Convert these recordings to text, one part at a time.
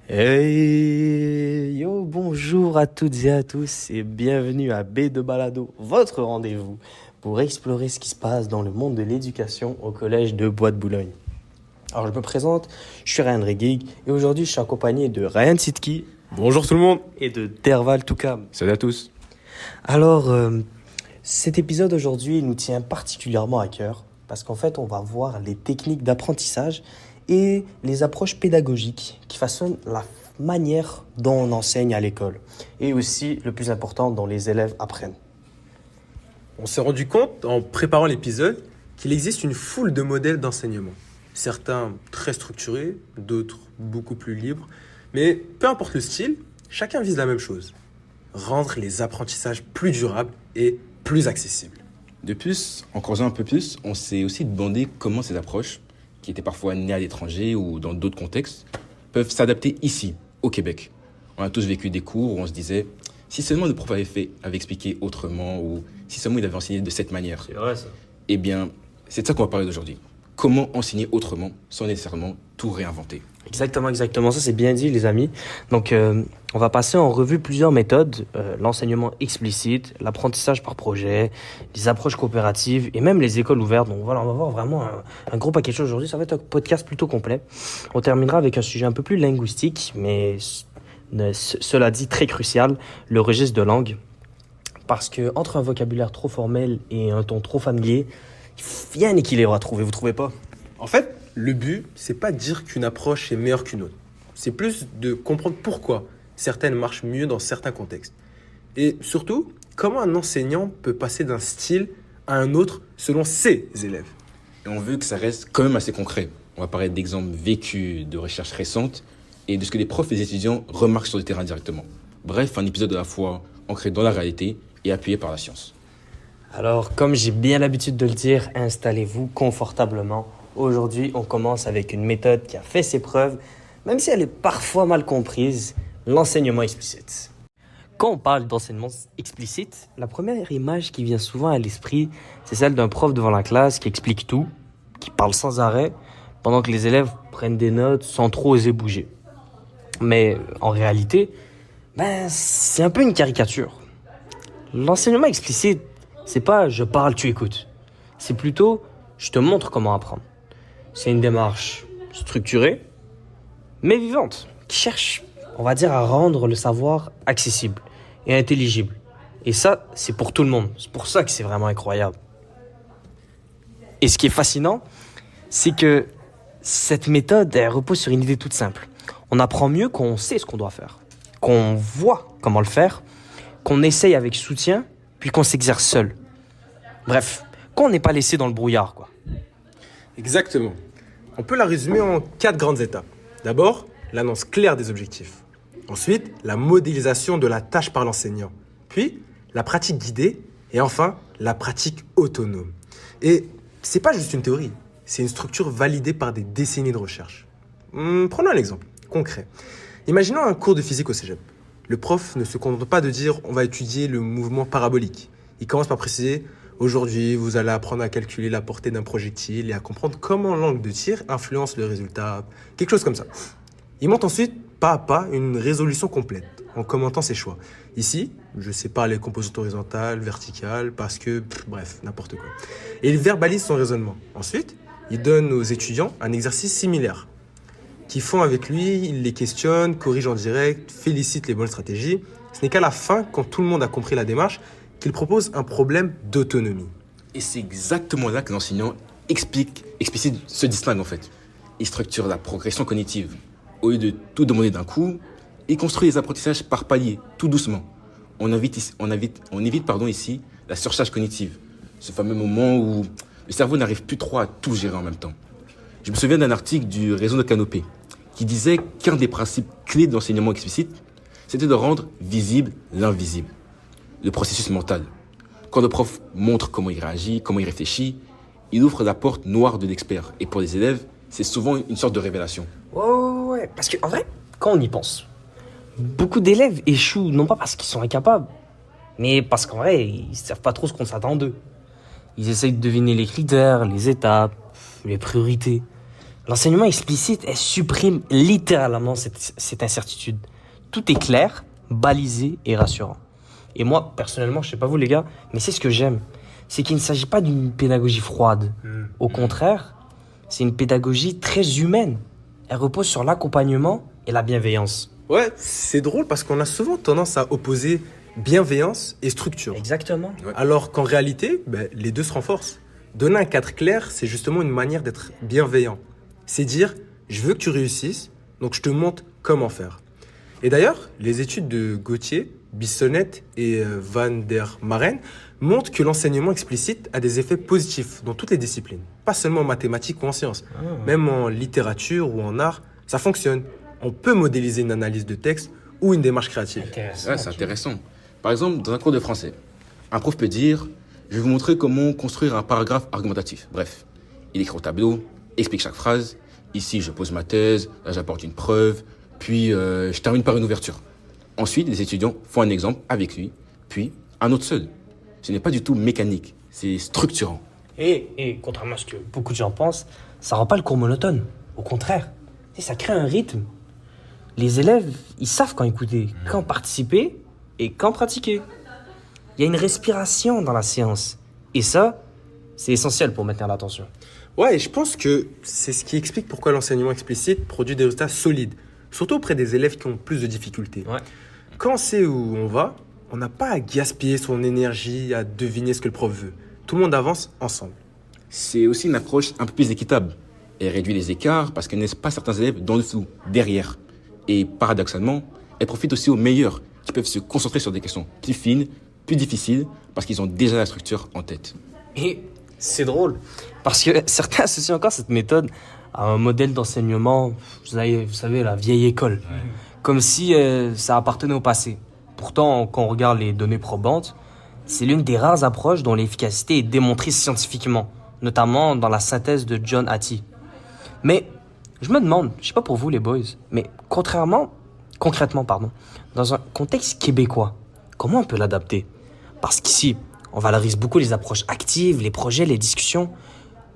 Hey yo, bonjour à toutes et à tous et bienvenue à B de Balado, votre rendez-vous pour explorer ce qui se passe dans le monde de l'éducation au collège de Bois de Boulogne. Alors je me présente, je suis Ryan Regig et aujourd'hui je suis accompagné de Ryan Sitki. Bonjour tout le monde. Et de Derval Toukam. Salut à tous. Alors cet épisode aujourd'hui nous tient particulièrement à cœur parce qu'en fait on va voir les techniques d'apprentissage et les approches pédagogiques qui façonnent la manière dont on enseigne à l'école et aussi, le plus important, dont les élèves apprennent. On s'est rendu compte en préparant l'épisode qu'il existe une foule de modèles d'enseignement. Certains très structurés, d'autres beaucoup plus libres. Mais peu importe le style, chacun vise la même chose. Rendre les apprentissages plus durables et plus accessibles. De plus, en creusant un peu plus, on s'est aussi demandé comment ces approches, qui étaient parfois nées à l'étranger ou dans d'autres contextes, peuvent s'adapter ici, au Québec. On a tous vécu des cours où on se disait, si seulement le prof avait expliqué autrement, ou si seulement il avait enseigné de cette manière. C'est vrai ça. Eh bien, c'est de ça qu'on va parler d'aujourd'hui. Comment enseigner autrement, sans nécessairement tout réinventer. Exactement. Ça, c'est bien dit, les amis. Donc, on va passer en revue plusieurs méthodes. L'enseignement explicite, l'apprentissage par projet, les approches coopératives et même les écoles ouvertes. Donc, voilà, on va voir vraiment un gros paquet de choses aujourd'hui. Ça va être un podcast plutôt complet. On terminera avec un sujet un peu plus linguistique, mais cela dit très crucial, le registre de langue. Parce que entre un vocabulaire trop formel et un ton trop familier, il y a un équilibre à trouver, vous trouvez pas? En fait, le but, c'est pas de dire qu'une approche est meilleure qu'une autre. C'est plus de comprendre pourquoi certaines marchent mieux dans certains contextes. Et surtout, comment un enseignant peut passer d'un style à un autre selon ses élèves. Et on veut que ça reste quand même assez concret. On va parler d'exemples vécus, de recherches récentes, et de ce que les profs et les étudiants remarquent sur le terrain directement. Bref, un épisode à la fois ancré dans la réalité et appuyé par la science. Alors, comme j'ai bien l'habitude de le dire, installez-vous confortablement. Aujourd'hui, on commence avec une méthode qui a fait ses preuves, même si elle est parfois mal comprise, l'enseignement explicite. Quand on parle d'enseignement explicite, la première image qui vient souvent à l'esprit, c'est celle d'un prof devant la classe qui explique tout, qui parle sans arrêt, pendant que les élèves prennent des notes sans trop oser bouger. Mais en réalité, c'est un peu une caricature. L'enseignement explicite, c'est pas « je parle, tu écoutes ». C'est plutôt « je te montre comment apprendre ». C'est une démarche structurée, mais vivante, qui cherche, on va dire, à rendre le savoir accessible et intelligible. Et ça, c'est pour tout le monde. C'est pour ça que c'est vraiment incroyable. Et ce qui est fascinant, c'est que cette méthode, elle repose sur une idée toute simple. On apprend mieux quand on sait ce qu'on doit faire, qu'on voit comment le faire, qu'on essaye avec soutien, puis qu'on s'exerce seul. Bref, qu'on n'est pas laissé dans le brouillard, quoi. Exactement. On peut la résumer en 4 grandes étapes. D'abord, l'annonce claire des objectifs. Ensuite, la modélisation de la tâche par l'enseignant. Puis, la pratique guidée. Et enfin, la pratique autonome. Et c'est pas juste une théorie, c'est une structure validée par des décennies de recherche. Prenons un exemple concret. Imaginons un cours de physique au cégep. Le prof ne se contente pas de dire « on va étudier le mouvement parabolique ». Il commence par préciser « aujourd'hui, vous allez apprendre à calculer la portée d'un projectile et à comprendre comment l'angle de tir influence le résultat ». Quelque chose comme ça. Il monte ensuite, pas à pas, une résolution complète, en commentant ses choix. Ici, je sépare les composantes horizontales, verticales, parce que, bref, n'importe quoi. Et il verbalise son raisonnement. Ensuite, il donne aux étudiants un exercice similaire, qui font avec lui, il les questionne, corrige en direct, félicite les bonnes stratégies. Ce n'est qu'à la fin, quand tout le monde a compris la démarche, qu'il propose un problème d'autonomie. Et c'est exactement là que l'enseignant explicite se distingue en fait. Il structure la progression cognitive. Au lieu de tout demander d'un coup, il construit les apprentissages par paliers, tout doucement. On évite ici la surcharge cognitive, ce fameux moment où le cerveau n'arrive plus trop à tout gérer en même temps. Je me souviens d'un article du réseau de Canopé qui disait qu'un des principes clés de l'enseignement explicite, c'était de rendre visible l'invisible, le processus mental. Quand le prof montre comment il réagit, comment il réfléchit, il ouvre la porte noire de l'expert. Et pour les élèves, c'est souvent une sorte de révélation. Ouais. Parce qu'en vrai, quand on y pense, beaucoup d'élèves échouent, non pas parce qu'ils sont incapables, mais parce qu'en vrai, ils ne savent pas trop ce qu'on s'attend d'eux. Ils essayent de deviner les critères, les étapes, les priorités. L'enseignement explicite, elle supprime littéralement cette incertitude. Tout est clair, balisé et rassurant. Et moi, personnellement, je sais pas vous les gars, mais c'est ce que j'aime. C'est qu'il ne s'agit pas d'une pédagogie froide. Au contraire, c'est une pédagogie très humaine. Elle repose sur l'accompagnement et la bienveillance. Ouais, c'est drôle parce qu'on a souvent tendance à opposer bienveillance et structure. Exactement. Alors qu'en réalité, les deux se renforcent. Donner un cadre clair, c'est justement une manière d'être bienveillant. C'est dire, je veux que tu réussisses, donc je te montre comment faire. Et d'ailleurs, les études de Gauthier, Bissonnette et Van der Maren montrent que l'enseignement explicite a des effets positifs dans toutes les disciplines. Pas seulement en mathématiques ou en sciences. Même en littérature ou en art, ça fonctionne. On peut modéliser une analyse de texte ou une démarche créative. Intéressant. Ouais, c'est intéressant. Par exemple, dans un cours de français, un prof peut dire « Je vais vous montrer comment construire un paragraphe argumentatif ». Bref, il écrit au tableau, explique chaque phrase. Ici, je pose ma thèse, là, j'apporte une preuve, puis je termine par une ouverture. Ensuite, les étudiants font un exemple avec lui, puis un autre seul. Ce n'est pas du tout mécanique, c'est structurant. Et contrairement à ce que beaucoup de gens pensent, ça rend pas le cours monotone. Au contraire, ça crée un rythme. Les élèves, ils savent quand écouter, quand participer et quand pratiquer. Il y a une respiration dans la séance. Et ça, c'est essentiel pour maintenir l'attention. Ouais, et je pense que c'est ce qui explique pourquoi l'enseignement explicite produit des résultats solides, surtout auprès des élèves qui ont plus de difficultés. Ouais. Quand on sait où on va, on n'a pas à gaspiller son énergie à deviner ce que le prof veut. Tout le monde avance ensemble. C'est aussi une approche un peu plus équitable. Elle réduit les écarts parce qu'elle ne laisse pas certains élèves dans le flou, derrière. Et paradoxalement, elle profite aussi aux meilleurs qui peuvent se concentrer sur des questions plus fines, plus difficiles, parce qu'ils ont déjà la structure en tête. Et c'est drôle, parce que certains associent encore cette méthode à un modèle d'enseignement, vous savez, la vieille école, comme si ça appartenait au passé. Pourtant, quand on regarde les données probantes, c'est l'une des rares approches dont l'efficacité est démontrée scientifiquement, notamment dans la synthèse de John Hattie. Mais je me demande, je sais pas pour vous les boys, mais concrètement, dans un contexte québécois, comment on peut l'adapter? Parce qu'ici, on valorise beaucoup les approches actives, les projets, les discussions.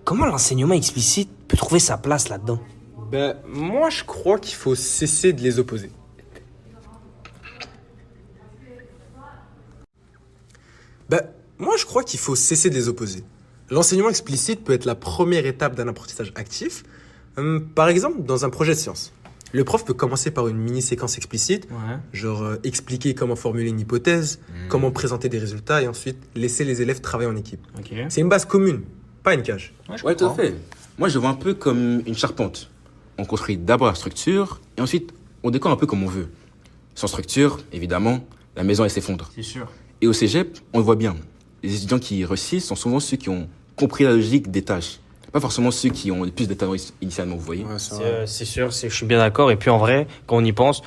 Comment l'enseignement explicite peut trouver sa place là-dedans? Moi, je crois qu'il faut cesser de les opposer. Moi, je crois qu'il faut cesser de les opposer. L'enseignement explicite peut être la première étape d'un apprentissage actif. Par exemple, dans un projet de science. Le prof peut commencer par une mini-séquence explicite, genre expliquer comment formuler une hypothèse, comment présenter des résultats et ensuite laisser les élèves travailler en équipe. Okay. C'est une base commune, pas une cage. Ouais, tout à fait. Moi, je le vois un peu comme une charpente. On construit d'abord la structure et ensuite, on décore un peu comme on veut. Sans structure, évidemment, la maison, elle s'effondre. C'est sûr. Et au cégep, on le voit bien. Les étudiants qui réussissent sont souvent ceux qui ont compris la logique des tâches. Pas forcément ceux qui ont le plus de talent initialement, vous voyez. C'est sûr, je suis bien d'accord. Et puis en vrai, quand on y pense,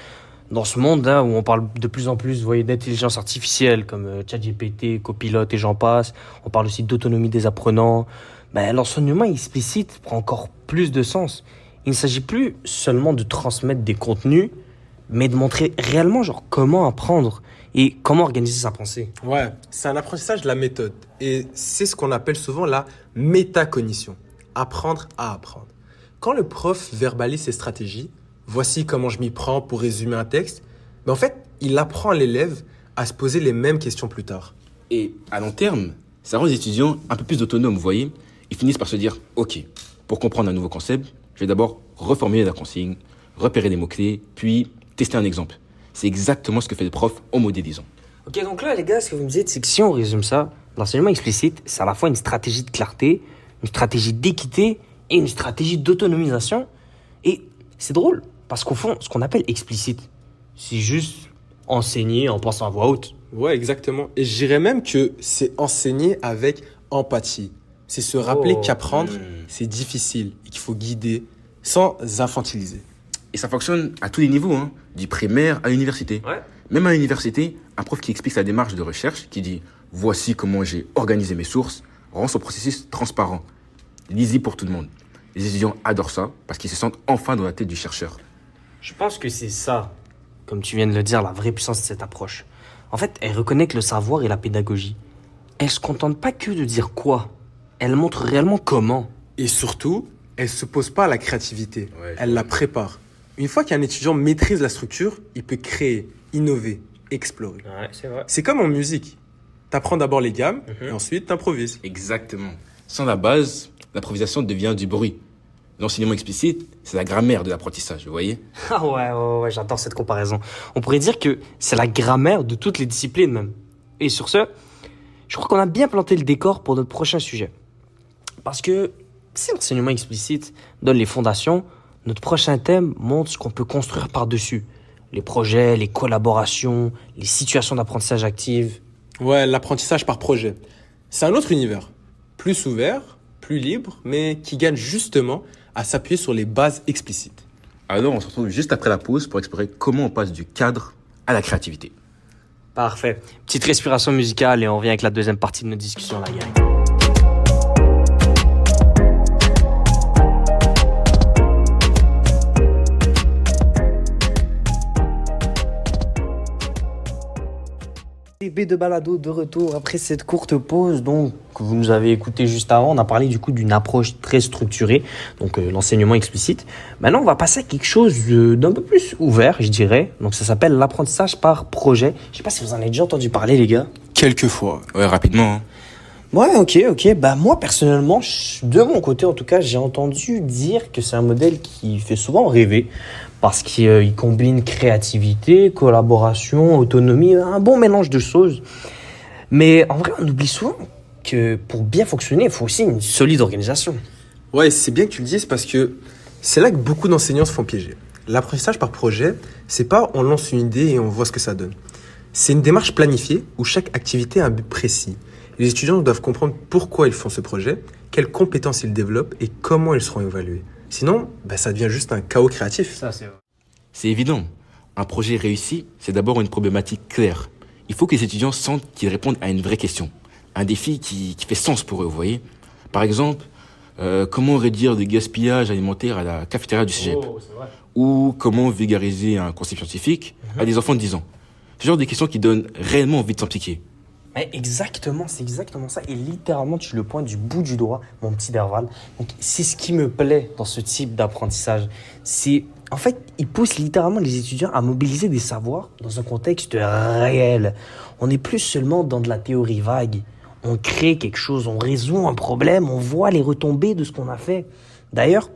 dans ce monde là où on parle de plus en plus, vous voyez, d'intelligence artificielle comme ChatGPT, Copilot et j'en passe, on parle aussi d'autonomie des apprenants, l'enseignement explicite prend encore plus de sens. Il ne s'agit plus seulement de transmettre des contenus, mais de montrer réellement comment apprendre et comment organiser sa pensée. Ouais, c'est un apprentissage de la méthode. Et c'est ce qu'on appelle souvent la métacognition. Apprendre à apprendre. Quand le prof verbalise ses stratégies, voici comment je m'y prends pour résumer un texte, en fait, il apprend à l'élève à se poser les mêmes questions plus tard. Et à long terme, ça rend les étudiants un peu plus autonomes, vous voyez. Ils finissent par se dire, ok, pour comprendre un nouveau concept, je vais d'abord reformuler la consigne, repérer des mots-clés, puis tester un exemple. C'est exactement ce que fait le prof en modélisant. Ok, donc là, les gars, ce que vous me dites, c'est que si on résume ça, l'enseignement explicite, c'est à la fois une stratégie de clarté, une stratégie d'équité et une stratégie d'autonomisation. Et c'est drôle, parce qu'au fond, ce qu'on appelle explicite, c'est juste enseigner en pensant à voix haute. Ouais, exactement. Et je dirais même que c'est enseigner avec empathie. C'est se rappeler qu'apprendre, c'est difficile et qu'il faut guider sans infantiliser. Et ça fonctionne à tous les niveaux, du primaire à l'université. Ouais. Même à l'université, un prof qui explique sa démarche de recherche, qui dit « Voici comment j'ai organisé mes sources », rend son processus transparent, lisible pour tout le monde. Les étudiants adorent ça parce qu'ils se sentent enfin dans la tête du chercheur. Je pense que c'est ça, comme tu viens de le dire, la vraie puissance de cette approche. En fait, elle reconnaît que le savoir et la pédagogie, elle se contente pas que de dire quoi, elle montre réellement comment. Et surtout, elle ne s'oppose pas à la créativité, Ouais, elle la prépare. Une fois qu'un étudiant maîtrise la structure, il peut créer, innover, explorer. Ouais, c'est vrai. C'est comme en musique. Tu apprends d'abord les gammes et ensuite tu improvises. Exactement. Sans la base, l'improvisation devient du bruit. L'enseignement explicite, c'est la grammaire de l'apprentissage, vous voyez? Ah ouais, j'adore cette comparaison. On pourrait dire que c'est la grammaire de toutes les disciplines même. Et sur ce, je crois qu'on a bien planté le décor pour notre prochain sujet. Parce que si l'enseignement explicite donne les fondations, notre prochain thème montre ce qu'on peut construire par-dessus. Les projets, les collaborations, les situations d'apprentissage actives. Ouais, l'apprentissage par projet. C'est un autre univers. Plus ouvert, plus libre, mais qui gagne justement à s'appuyer sur les bases explicites. Alors, on se retrouve juste après la pause pour explorer comment on passe du cadre à la créativité. Parfait. Petite respiration musicale et on revient avec la deuxième partie de notre discussion, la gang. B de balado de retour après cette courte pause donc que vous nous avez écouté juste avant. On a parlé du coup d'une approche très structurée, donc l'enseignement explicite. Maintenant, on va passer à quelque chose d'un peu plus ouvert, je dirais. Donc ça s'appelle l'apprentissage par projet. Je sais pas si vous en avez déjà entendu parler, les gars. Quelquefois. Ouais, rapidement. Ouais, ok. Bah moi personnellement, de mon côté en tout cas, j'ai entendu dire que c'est un modèle qui fait souvent rêver parce qu'il combine créativité, collaboration, autonomie, un bon mélange de choses. Mais en vrai, on oublie souvent que pour bien fonctionner, il faut aussi une solide organisation. Ouais, c'est bien que tu le dises parce que c'est là que beaucoup d'enseignants se font piéger. L'apprentissage par projet, c'est pas on lance une idée et on voit ce que ça donne. C'est une démarche planifiée où chaque activité a un but précis. Les étudiants doivent comprendre pourquoi ils font ce projet, quelles compétences ils développent et comment ils seront évalués. Sinon, ça devient juste un chaos créatif. Ça, c'est vrai. C'est évident. Un projet réussi, c'est d'abord une problématique claire. Il faut que les étudiants sentent qu'ils répondent à une vraie question. Un défi qui fait sens pour eux, vous voyez. Par exemple, comment réduire le gaspillage alimentaire à la cafétéria du cégep? Ou comment vulgariser un concept scientifique à des enfants de 10 ans? Ce genre de questions qui donnent réellement envie de s'impliquer. Mais exactement, c'est exactement ça. Et littéralement, tu le pointes du bout du doigt, mon petit Derval. Donc, c'est ce qui me plaît dans ce type d'apprentissage. En fait, il pousse littéralement les étudiants à mobiliser des savoirs dans un contexte réel. On n'est plus seulement dans de la théorie vague. On crée quelque chose, on résout un problème, on voit les retombées de ce qu'on a fait. D'ailleurs,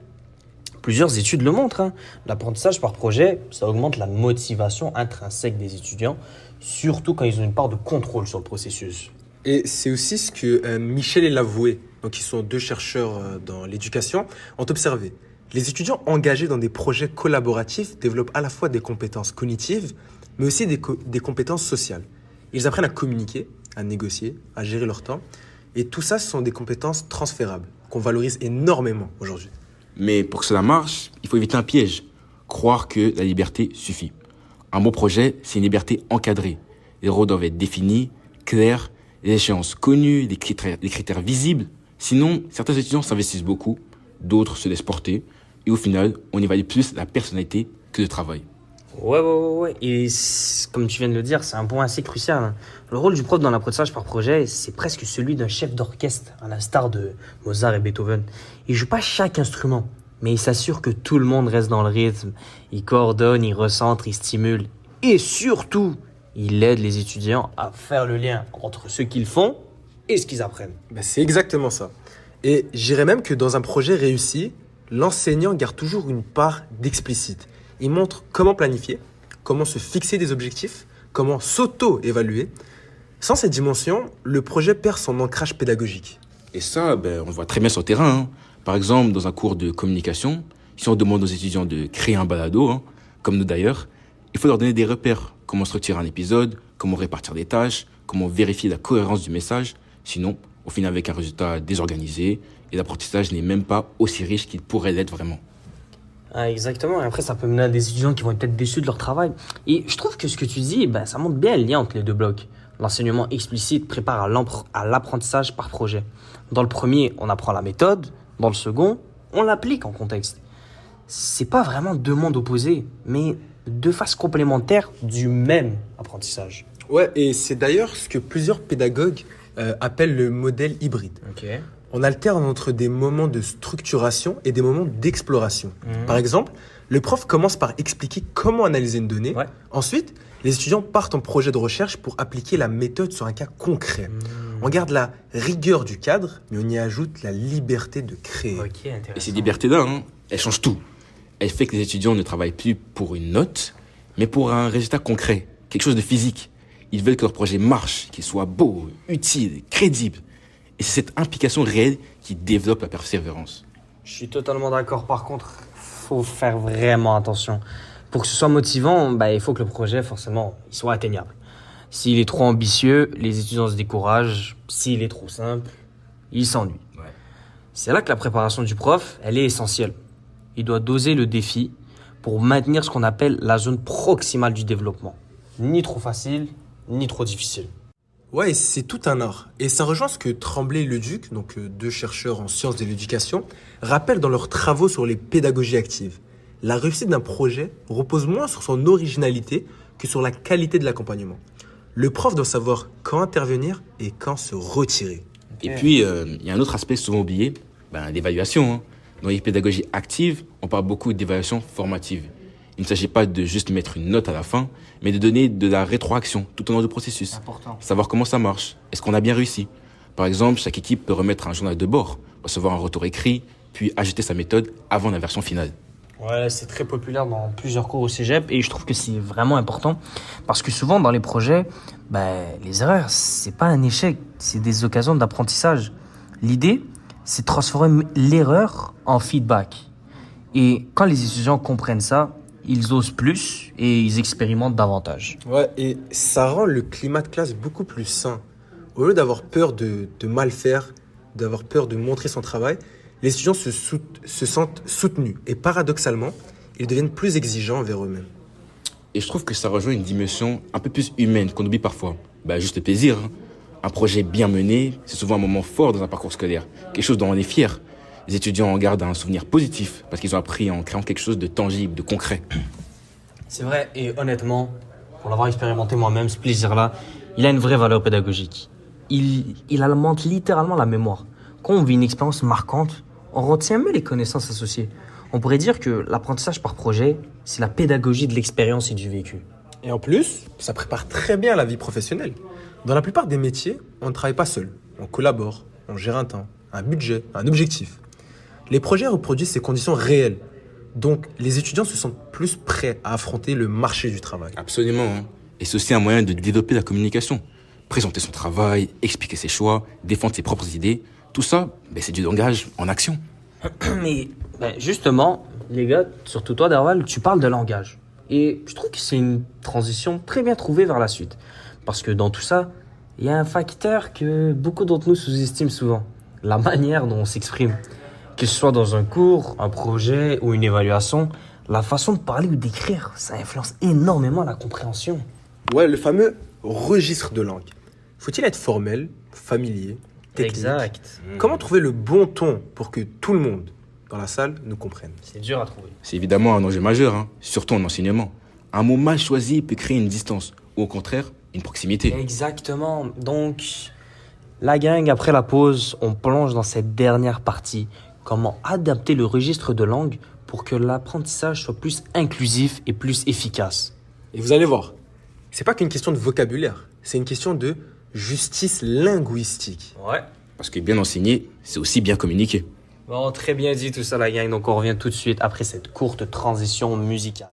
plusieurs études le montrent, hein. L'apprentissage par projet, ça augmente la motivation intrinsèque des étudiants, surtout quand ils ont une part de contrôle sur le processus. Et c'est aussi ce que Michel et Lavoué, donc qui sont deux chercheurs dans l'éducation, ont observé. Les étudiants engagés dans des projets collaboratifs développent à la fois des compétences cognitives, mais aussi des compétences sociales. Ils apprennent à communiquer, à négocier, à gérer leur temps. Et tout ça, ce sont des compétences transférables qu'on valorise énormément aujourd'hui. Mais pour que cela marche, il faut éviter un piège. Croire que la liberté suffit. Un bon projet, c'est une liberté encadrée. Les rôles doivent être définis, clairs, les échéances connues, les critères visibles. Sinon, certains étudiants s'investissent beaucoup, d'autres se laissent porter. Et au final, on évalue plus la personnalité que le travail. Ouais. Et comme tu viens de le dire, c'est un point assez crucial, hein. Le rôle du prof dans l'apprentissage par projet, c'est presque celui d'un chef d'orchestre, à l'instar de Mozart et Beethoven. Il joue pas chaque instrument, mais il s'assure que tout le monde reste dans le rythme. Il coordonne, il recentre, il stimule. Et surtout, il aide les étudiants à faire le lien entre ce qu'ils font et ce qu'ils apprennent. C'est exactement ça. Et j'irais même que dans un projet réussi, l'enseignant garde toujours une part d'explicite. Il montre comment planifier, comment se fixer des objectifs, comment s'auto-évaluer. Sans cette dimension, le projet perd son ancrage pédagogique. Et ça, on le voit très bien sur le terrain, hein. Par exemple, dans un cours de communication, si on demande aux étudiants de créer un balado, hein, comme nous d'ailleurs, il faut leur donner des repères. Comment structurer un épisode, comment répartir des tâches, comment vérifier la cohérence du message. Sinon, on finit avec un résultat désorganisé et l'apprentissage n'est même pas aussi riche qu'il pourrait l'être vraiment. Ah, exactement. Et après, ça peut mener à des étudiants qui vont être peut-être déçus de leur travail. Et je trouve que ce que tu dis, ça montre bien le lien entre les deux blocs. L'enseignement explicite prépare à l'apprentissage par projet. Dans le premier, on apprend la méthode. Dans le second, on l'applique en contexte. C'est pas vraiment deux mondes opposés, mais deux faces complémentaires du même apprentissage. Ouais, et c'est d'ailleurs ce que plusieurs pédagogues appellent le modèle hybride. Ok. On alterne entre des moments de structuration et des moments d'exploration. Par exemple, le prof commence par expliquer comment analyser une donnée. Ouais. Ensuite, les étudiants partent en projet de recherche pour appliquer la méthode sur un cas concret. On garde la rigueur du cadre, mais on y ajoute la liberté de créer. Ok, intéressant. Et ces libertés-là, elles changent tout. Elles font que les étudiants ne travaillent plus pour une note, mais pour un résultat concret, quelque chose de physique. Ils veulent que leur projet marche, qu'il soit beau, utile, crédible. Et c'est cette implication réelle qui développe la persévérance. Je suis totalement d'accord. Par contre, faut faire vraiment attention. Pour que ce soit motivant, il faut que le projet, forcément, il soit atteignable. S'il est trop ambitieux, les étudiants se découragent. S'il est trop simple, ils s'ennuient. Ouais. C'est là que la préparation du prof, elle est essentielle. Il doit doser le défi pour maintenir ce qu'on appelle la zone proximale du développement. Ni trop facile, ni trop difficile. Ouais, c'est tout un art. Et ça rejoint ce que Tremblay et Leduc, donc deux chercheurs en sciences de l'éducation, rappellent dans leurs travaux sur les pédagogies actives. La réussite d'un projet repose moins sur son originalité que sur la qualité de l'accompagnement. Le prof doit savoir quand intervenir et quand se retirer. Et puis, il y a un autre aspect souvent oublié, l'évaluation. Dans les pédagogies actives, on parle beaucoup d'évaluation formative. Il ne s'agit pas de juste mettre une note à la fin, mais de donner de la rétroaction tout au long du processus. Important. Savoir comment ça marche. Est-ce qu'on a bien réussi? Par exemple, chaque équipe peut remettre un journal de bord, recevoir un retour écrit, puis ajuster sa méthode avant la version finale. Ouais, c'est très populaire dans plusieurs cours au cégep et je trouve que c'est vraiment important parce que souvent dans les projets, les erreurs, c'est pas un échec, c'est des occasions d'apprentissage. L'idée, c'est de transformer l'erreur en feedback. Et quand les étudiants comprennent ça, ils osent plus et ils expérimentent davantage. Ouais, et ça rend le climat de classe beaucoup plus sain. Au lieu d'avoir peur de mal faire, d'avoir peur de montrer son travail, les étudiants se sentent soutenus. Et paradoxalement, ils deviennent plus exigeants envers eux-mêmes. Et je trouve que ça rejoint une dimension un peu plus humaine qu'on oublie parfois. Juste le plaisir. Un projet bien mené, c'est souvent un moment fort dans un parcours scolaire. Quelque chose dont on est fier. Les étudiants en gardent un souvenir positif parce qu'ils ont appris en créant quelque chose de tangible, de concret. C'est vrai et honnêtement, pour l'avoir expérimenté moi-même, ce plaisir-là, il a une vraie valeur pédagogique. Il alimente littéralement la mémoire. Quand on vit une expérience marquante, on retient mieux les connaissances associées. On pourrait dire que l'apprentissage par projet, c'est la pédagogie de l'expérience et du vécu. Et en plus, ça prépare très bien la vie professionnelle. Dans la plupart des métiers, on ne travaille pas seul. On collabore, on gère un temps, un budget, un objectif. Les projets reproduisent ces conditions réelles. Donc, les étudiants se sentent plus prêts à affronter le marché du travail. Absolument. Et c'est aussi un moyen de développer la communication. Présenter son travail, expliquer ses choix, défendre ses propres idées. Tout ça, c'est du langage en action. Mais justement, les gars, surtout toi, Darwal, tu parles de langage. Et je trouve que c'est une transition très bien trouvée vers la suite. Parce que dans tout ça, il y a un facteur que beaucoup d'entre nous sous-estiment souvent. La manière dont on s'exprime. Que ce soit dans un cours, un projet ou une évaluation, la façon de parler ou d'écrire, ça influence énormément la compréhension. Ouais, le fameux registre de langue. Faut-il être formel, familier, technique? Exact. Comment trouver le bon ton pour que tout le monde dans la salle nous comprenne? C'est dur à trouver. C'est évidemment un enjeu majeur, surtout en enseignement. Un mot mal choisi peut créer une distance, ou au contraire, une proximité. Exactement. Donc, la gang, après la pause, on plonge dans cette dernière partie. Comment adapter le registre de langue pour que l'apprentissage soit plus inclusif et plus efficace. Et vous allez voir, c'est pas qu'une question de vocabulaire, c'est une question de justice linguistique. Ouais. Parce que bien enseigner, c'est aussi bien communiquer. Bon, très bien dit tout ça, la gang. Donc, on revient tout de suite après cette courte transition musicale.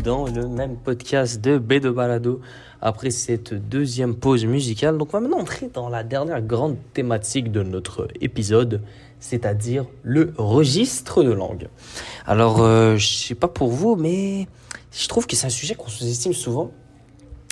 Dans le même podcast de B de Balado après cette deuxième pause musicale. Donc on va maintenant entrer dans la dernière grande thématique de notre épisode, c'est-à-dire le registre de langue. Alors je sais pas pour vous, mais je trouve que c'est un sujet qu'on sous-estime souvent,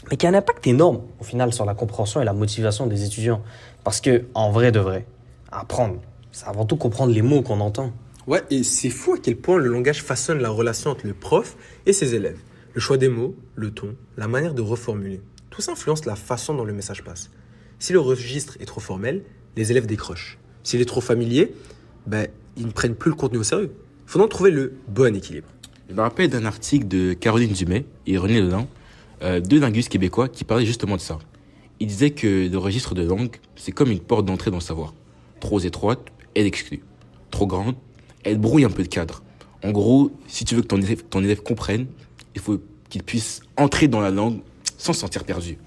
mais qui a un impact énorme au final sur la compréhension et la motivation des étudiants. Parce que en vrai de vrai, apprendre, c'est avant tout comprendre les mots qu'on entend. Ouais, et c'est fou à quel point le langage façonne la relation entre le prof et ses élèves. Le choix des mots, le ton, la manière de reformuler, tout ça influence la façon dont le message passe. Si le registre est trop formel, les élèves décrochent. S'il est trop familier, ils ne prennent plus le contenu au sérieux. Il faut donc trouver le bon équilibre. Je me rappelle d'un article de Caroline Dumais et René Ledin, deux linguistes québécois qui parlaient justement de ça. Ils disaient que le registre de langue, c'est comme une porte d'entrée dans le savoir. Trop étroite, elle exclut. Trop grande, elle brouille un peu le cadre. En gros, si tu veux que ton élève comprenne, il faut qu'il puisse entrer dans la langue sans se sentir perdu.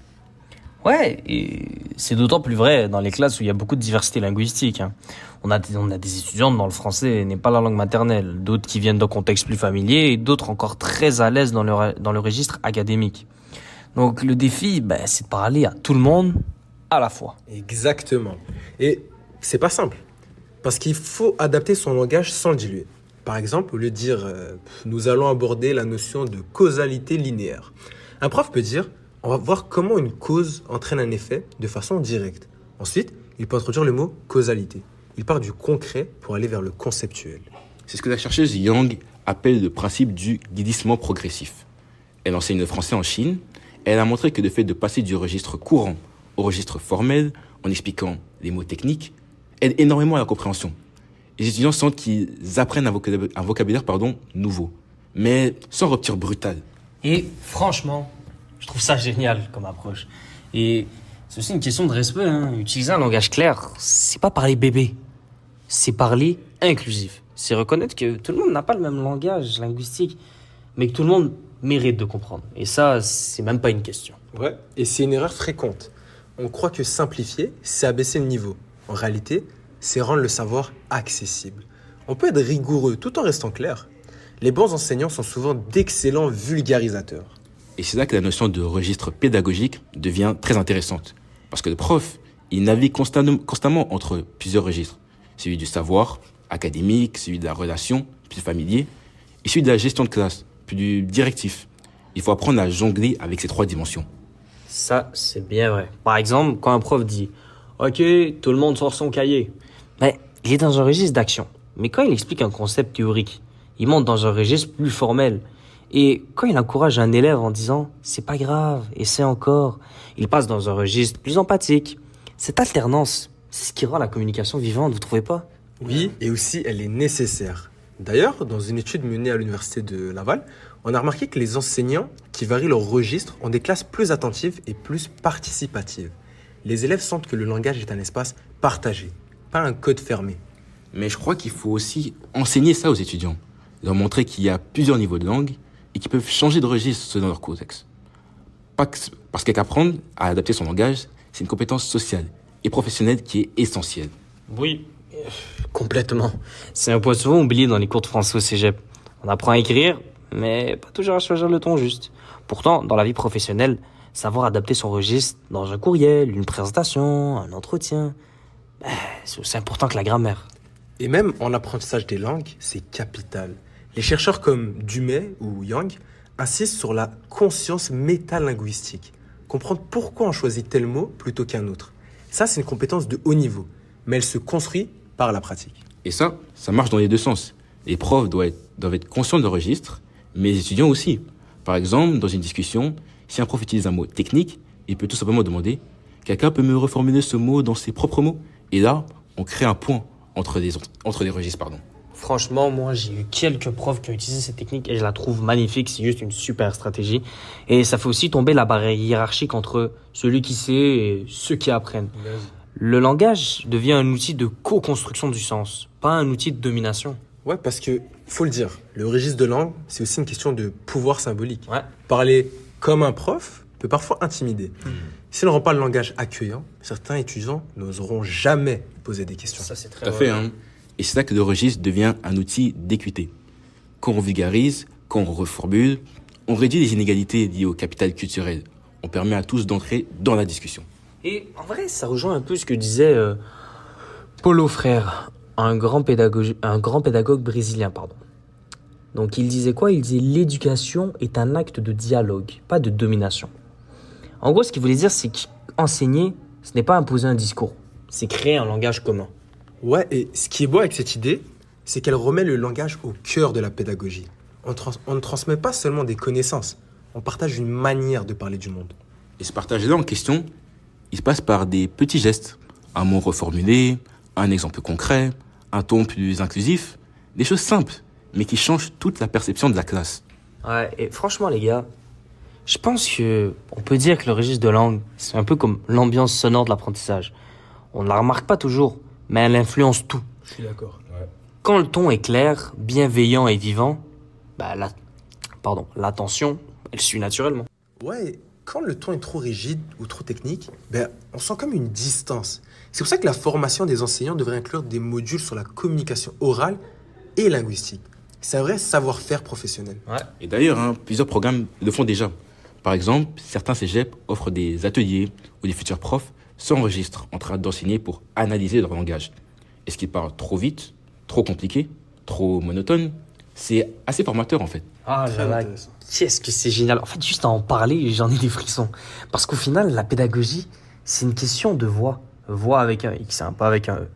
Ouais, et c'est d'autant plus vrai dans les classes où il y a beaucoup de diversité linguistique, hein. On a des étudiantes dont le français n'est pas la langue maternelle, d'autres qui viennent d'un contexte plus familier et d'autres encore très à l'aise dans le registre académique. Donc le défi, c'est de parler à tout le monde à la fois. Exactement. Et c'est pas simple. Parce qu'il faut adapter son langage sans le diluer. Par exemple, au lieu de dire nous allons aborder la notion de causalité linéaire. Un prof peut dire on va voir comment une cause entraîne un effet de façon directe. Ensuite, il peut introduire le mot causalité. Il part du concret pour aller vers le conceptuel. C'est ce que la chercheuse Yang appelle le principe du glissement progressif. Elle enseigne le français en Chine et elle a montré que le fait de passer du registre courant au registre formel en expliquant les mots techniques aide énormément à la compréhension. Les étudiants sentent qu'ils apprennent un vocabulaire nouveau, mais sans rupture brutale. Et franchement, je trouve ça génial comme approche. Et c'est aussi une question de respect, hein. Utiliser un langage clair, c'est pas parler bébé, c'est parler inclusif. C'est reconnaître que tout le monde n'a pas le même langage linguistique, mais que tout le monde mérite de comprendre. Et ça, c'est même pas une question. Ouais, et c'est une erreur fréquente. On croit que simplifier, c'est abaisser le niveau. En réalité, c'est rendre le savoir accessible. On peut être rigoureux tout en restant clair. Les bons enseignants sont souvent d'excellents vulgarisateurs. Et c'est là que la notion de registre pédagogique devient très intéressante. Parce que le prof, il navigue constamment entre plusieurs registres. Celui du savoir, académique, celui de la relation, plus familier, et celui de la gestion de classe, plus du directif. Il faut apprendre à jongler avec ces trois dimensions. Ça, c'est bien vrai. Par exemple, quand un prof dit « Ok, tout le monde sort son cahier », il est dans un registre d'action. Mais quand il explique un concept théorique, il monte dans un registre plus formel. Et quand il encourage un élève en disant « C'est pas grave, essaie encore », il passe dans un registre plus empathique. Cette alternance, c'est ce qui rend la communication vivante, vous trouvez pas ? Oui, et aussi elle est nécessaire. D'ailleurs, dans une étude menée à l'université de Laval, on a remarqué que les enseignants qui varient leur registre ont des classes plus attentives et plus participatives. Les élèves sentent que le langage est un espace partagé, pas un code fermé. Mais je crois qu'il faut aussi enseigner ça aux étudiants. Leur montrer qu'il y a plusieurs niveaux de langue et qu'ils peuvent changer de registre selon leur contexte. Parce qu'apprendre à adapter son langage, c'est une compétence sociale et professionnelle qui est essentielle. Oui, complètement. C'est un point souvent oublié dans les cours de français au cégep. On apprend à écrire, mais pas toujours à choisir le ton juste. Pourtant, dans la vie professionnelle, savoir adapter son registre dans un courriel, une présentation, un entretien, c'est aussi important que la grammaire. Et même en apprentissage des langues, c'est capital. Les chercheurs comme Dumais ou Yang insistent sur la conscience métalinguistique. Comprendre pourquoi on choisit tel mot plutôt qu'un autre. Ça, c'est une compétence de haut niveau, mais elle se construit par la pratique. Et ça marche dans les deux sens. Les profs doivent être conscients de leur registre, mais les étudiants aussi. Par exemple, dans une discussion, si un prof utilise un mot technique, il peut tout simplement demander « Quelqu'un peut me reformuler ce mot dans ses propres mots ?» Et là, on crée un pont entre les registres. Franchement, moi, j'ai eu quelques profs qui ont utilisé cette technique et je la trouve magnifique. C'est juste une super stratégie. Et ça fait aussi tomber la barrière hiérarchique entre celui qui sait et ceux qui apprennent. Le langage devient un outil de co-construction du sens, pas un outil de domination. Ouais, parce que, faut le dire, le registre de langue, c'est aussi une question de pouvoir symbolique. Ouais. Parler comme un prof peut parfois intimider. Si on ne rend pas le langage accueillant, certains étudiants n'oseront jamais poser des questions. Ça, c'est très Tout à fait, hein. Et c'est là que le registre devient un outil d'équité. Quand on vulgarise, quand on reformule, on réduit les inégalités liées au capital culturel. On permet à tous d'entrer dans la discussion. Et en vrai, ça rejoint un peu ce que disait Paulo Freire, un grand pédagogue brésilien, pardon. Donc il disait quoi ? Il disait « L'éducation est un acte de dialogue, pas de domination ». En gros, ce qu'il voulait dire, c'est qu'enseigner, ce n'est pas imposer un discours, c'est créer un langage commun. Ouais, et ce qui est beau avec cette idée, c'est qu'elle remet le langage au cœur de la pédagogie. On ne transmet pas seulement des connaissances, on partage une manière de parler du monde. Et ce partage-là en question, il se passe par des petits gestes. Un mot reformulé, un exemple concret, un ton plus inclusif, des choses simples, mais qui changent toute la perception de la classe. Ouais, et franchement, les gars, je pense que on peut dire que le registre de langue, c'est un peu comme l'ambiance sonore de l'apprentissage. On ne la remarque pas toujours, mais elle influence tout. Je suis d'accord. Quand le ton est clair, bienveillant et vivant, l'attention, elle suit naturellement. Ouais, quand le ton est trop rigide ou trop technique, on sent comme une distance. C'est pour ça que la formation des enseignants devrait inclure des modules sur la communication orale et linguistique. C'est un vrai savoir-faire professionnel. Et d'ailleurs, plusieurs programmes le font déjà. Par exemple, certains cégeps offrent des ateliers où les futurs profs s'enregistrent en train d'enseigner pour analyser leur langage. Est-ce qu'ils parlent trop vite, trop compliqué, trop monotone? C'est assez formateur en fait. Ah Très là là, intéressant. qu'est-ce que c'est génial. En fait, juste à en parler, j'en ai des frissons. Parce qu'au final, la pédagogie, c'est une question de voix. Voix avec un X, pas avec un E.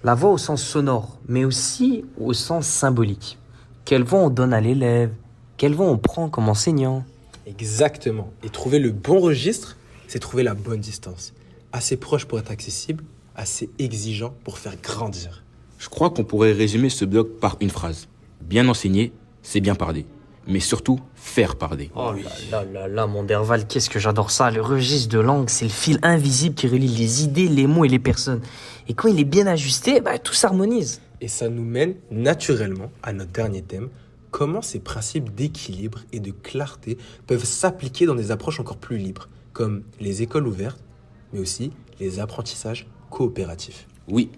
La voix au sens sonore, mais aussi au sens symbolique. Quelle voix on donne à l'élève? Quelle voix on prend comme enseignant? Exactement. Et trouver le bon registre, c'est trouver la bonne distance. Assez proche pour être accessible, assez exigeant pour faire grandir. Je crois qu'on pourrait résumer ce bloc par une phrase. Bien enseigner, c'est bien parler. Mais surtout, faire parler. Oh là, mon Derval, qu'est-ce que j'adore ça. Le registre de langue, c'est le fil invisible qui relie les idées, les mots et les personnes. Et quand il est bien ajusté, tout s'harmonise. Et ça nous mène naturellement à notre dernier thème, comment ces principes d'équilibre et de clarté peuvent s'appliquer dans des approches encore plus libres, comme les écoles ouvertes, mais aussi les apprentissages coopératifs. Oui,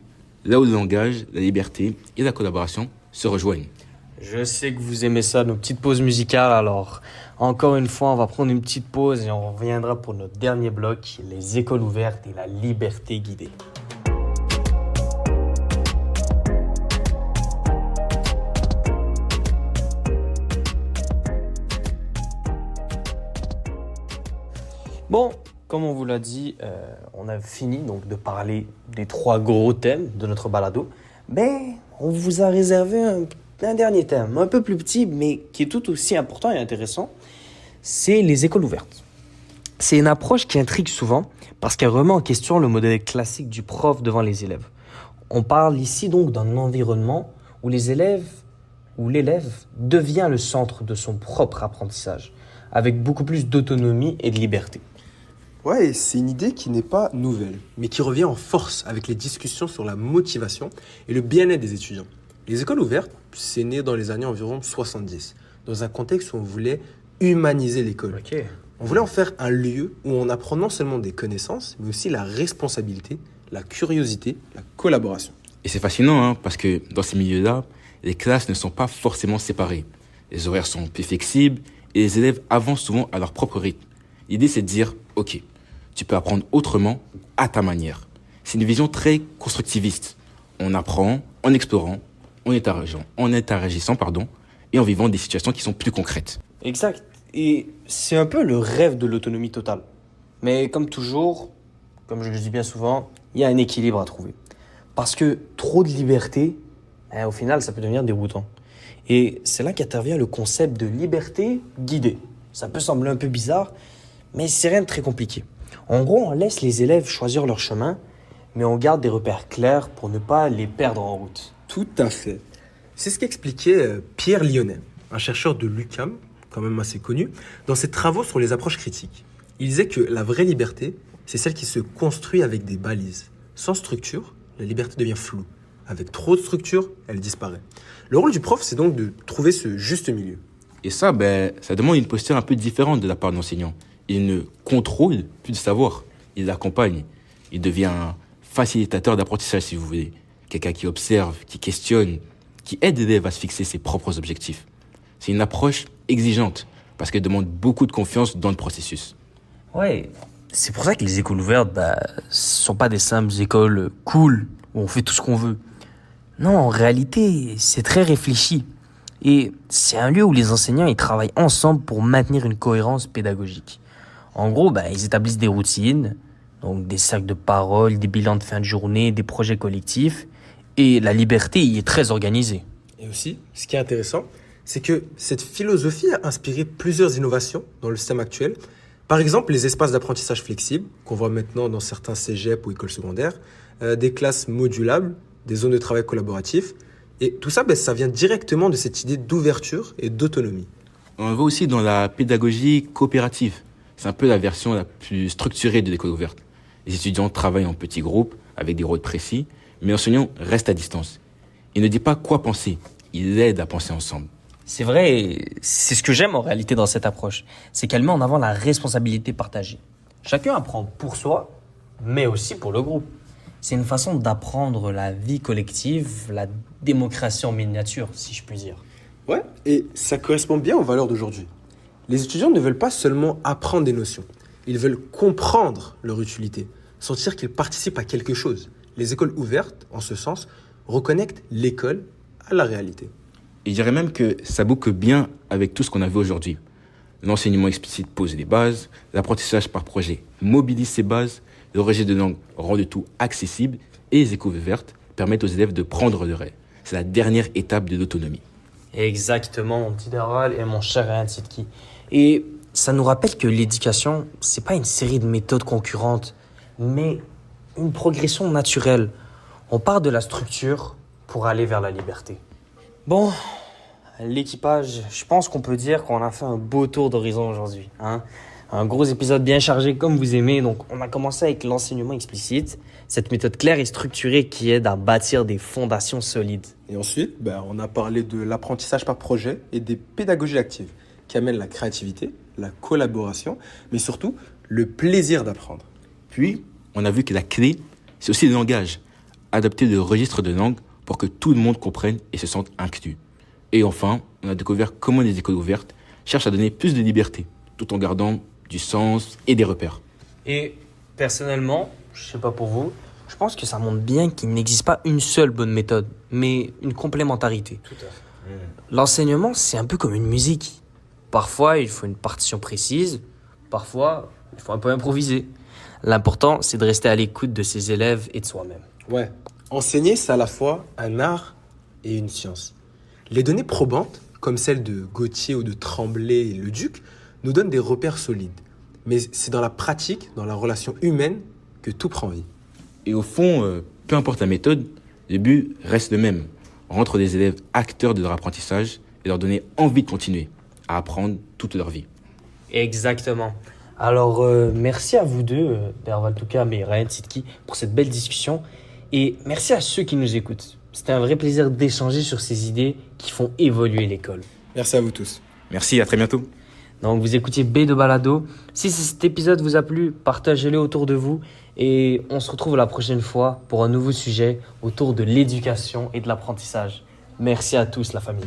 là où le langage, la liberté et la collaboration se rejoignent. Je sais que vous aimez ça, nos petites pauses musicales, alors encore une fois, on va prendre une petite pause et on reviendra pour notre dernier bloc, les écoles ouvertes et la liberté guidée. Bon, comme on vous l'a dit, on a fini donc de parler des 3 gros thèmes de notre balado, mais on vous a réservé un dernier thème, un peu plus petit, mais qui est tout aussi important et intéressant, c'est les écoles ouvertes. C'est une approche qui intrigue souvent parce qu'elle remet en question le modèle classique du prof devant les élèves. On parle ici donc d'un environnement où l'élève devient le centre de son propre apprentissage, avec beaucoup plus d'autonomie et de liberté. Ouais, c'est une idée qui n'est pas nouvelle, mais qui revient en force avec les discussions sur la motivation et le bien-être des étudiants. Les écoles ouvertes, c'est né dans les années environ 70, dans un contexte où on voulait humaniser l'école. Ok. On voulait en faire un lieu où on apprend non seulement des connaissances, mais aussi la responsabilité, la curiosité, la collaboration. Et c'est fascinant, parce que dans ces milieux-là, les classes ne sont pas forcément séparées. Les horaires sont plus flexibles et les élèves avancent souvent à leur propre rythme. L'idée, c'est de dire, ok, tu peux apprendre autrement, à ta manière. C'est une vision très constructiviste. On apprend en explorant, en interagissant, et en vivant des situations qui sont plus concrètes. Exact. Et c'est un peu le rêve de l'autonomie totale. Mais comme toujours, comme je le dis bien souvent, il y a un équilibre à trouver. Parce que trop de liberté, au final, ça peut devenir déroutant. Et c'est là qu'intervient le concept de liberté guidée. Ça peut sembler un peu bizarre, mais c'est rien de très compliqué. En gros, on laisse les élèves choisir leur chemin, mais on garde des repères clairs pour ne pas les perdre en route. Tout à fait. C'est ce qu'expliquait Pierre Lyonnais, un chercheur de l'UQAM, quand même assez connu, dans ses travaux sur les approches critiques. Il disait que la vraie liberté, c'est celle qui se construit avec des balises. Sans structure, la liberté devient floue. Avec trop de structure, elle disparaît. Le rôle du prof, c'est donc de trouver ce juste milieu. Et ça, ça demande une posture un peu différente de la part de l'enseignant. Il ne contrôle plus le savoir, il l'accompagne. Il devient un facilitateur d'apprentissage, si vous voulez. Quelqu'un qui observe, qui questionne, qui aide l'élève à se fixer ses propres objectifs. C'est une approche exigeante, parce qu'elle demande beaucoup de confiance dans le processus. Ouais, c'est pour ça que les écoles ouvertes, sont pas des simples écoles cool, où on fait tout ce qu'on veut. Non, en réalité, c'est très réfléchi. Et c'est un lieu où les enseignants ils travaillent ensemble pour maintenir une cohérence pédagogique. En gros, ils établissent des routines, donc des cercles de parole, des bilans de fin de journée, des projets collectifs, et la liberté y est très organisée. Et aussi, ce qui est intéressant, c'est que cette philosophie a inspiré plusieurs innovations dans le système actuel. Par exemple, les espaces d'apprentissage flexibles, qu'on voit maintenant dans certains cégeps ou écoles secondaires, des classes modulables, des zones de travail collaboratifs. Et tout ça, ça vient directement de cette idée d'ouverture et d'autonomie. On le voit aussi dans la pédagogie coopérative. C'est un peu la version la plus structurée de l'école ouverte. Les étudiants travaillent en petits groupes avec des rôles précis, mais l'enseignant reste à distance. Il ne dit pas quoi penser, il aide à penser ensemble. C'est vrai, et c'est ce que j'aime en réalité dans cette approche. C'est qu'elle met en avant la responsabilité partagée. Chacun apprend pour soi, mais aussi pour le groupe. C'est une façon d'apprendre la vie collective, la démocratie en miniature, si je puis dire. Ouais, et ça correspond bien aux valeurs d'aujourd'hui. Les étudiants ne veulent pas seulement apprendre des notions, ils veulent comprendre leur utilité, sentir qu'ils participent à quelque chose. Les écoles ouvertes, en ce sens, reconnectent l'école à la réalité. Et je dirais même que ça boucle bien avec tout ce qu'on a vu aujourd'hui. L'enseignement explicite pose les bases, l'apprentissage par projet mobilise ces bases, le registre de langue rend le tout accessible et les écoles ouvertes permettent aux élèves de prendre le relais. C'est la dernière étape de l'autonomie. Exactement, mon petit Daral et mon cher Ryan Sidki. Et ça nous rappelle que l'éducation, c'est pas une série de méthodes concurrentes, mais une progression naturelle. On part de la structure pour aller vers la liberté. Bon, l'équipage, je pense qu'on peut dire qu'on a fait un beau tour d'horizon aujourd'hui, hein. Un gros épisode bien chargé comme vous aimez. Donc, on a commencé avec l'enseignement explicite, cette méthode claire et structurée qui aide à bâtir des fondations solides. Et ensuite, on a parlé de l'apprentissage par projet et des pédagogies actives qui amènent la créativité, la collaboration, mais surtout le plaisir d'apprendre. Puis, on a vu que la clé, c'est aussi le langage. Adapter le registre de langue pour que tout le monde comprenne et se sente inclus. Et enfin, on a découvert comment les écoles ouvertes cherchent à donner plus de liberté, tout en gardant du sens et des repères. Et personnellement, je sais pas pour vous, je pense que ça montre bien qu'il n'existe pas une seule bonne méthode, mais une complémentarité. Tout à fait. L'enseignement, c'est un peu comme une musique. Parfois, il faut une partition précise, parfois, il faut un peu improviser. L'important, c'est de rester à l'écoute de ses élèves et de soi-même. Ouais, enseigner, c'est à la fois un art et une science. Les données probantes, comme celles de Gautier ou de Tremblay et Leduc, nous donnent des repères solides. Mais c'est dans la pratique, dans la relation humaine, que tout prend vie. Et au fond, peu importe la méthode, le but reste le même. Rendre les élèves acteurs de leur apprentissage et leur donner envie de continuer à apprendre toute leur vie. Exactement. Alors, merci à vous deux, Berval Touka et Ryan Sidki, pour cette belle discussion. Et merci à ceux qui nous écoutent. C'était un vrai plaisir d'échanger sur ces idées qui font évoluer l'école. Merci à vous tous. Merci, à très bientôt. Donc, vous écoutiez B de Balado. Si cet épisode vous a plu, partagez-le autour de vous. Et on se retrouve la prochaine fois pour un nouveau sujet autour de l'éducation et de l'apprentissage. Merci à tous, la famille.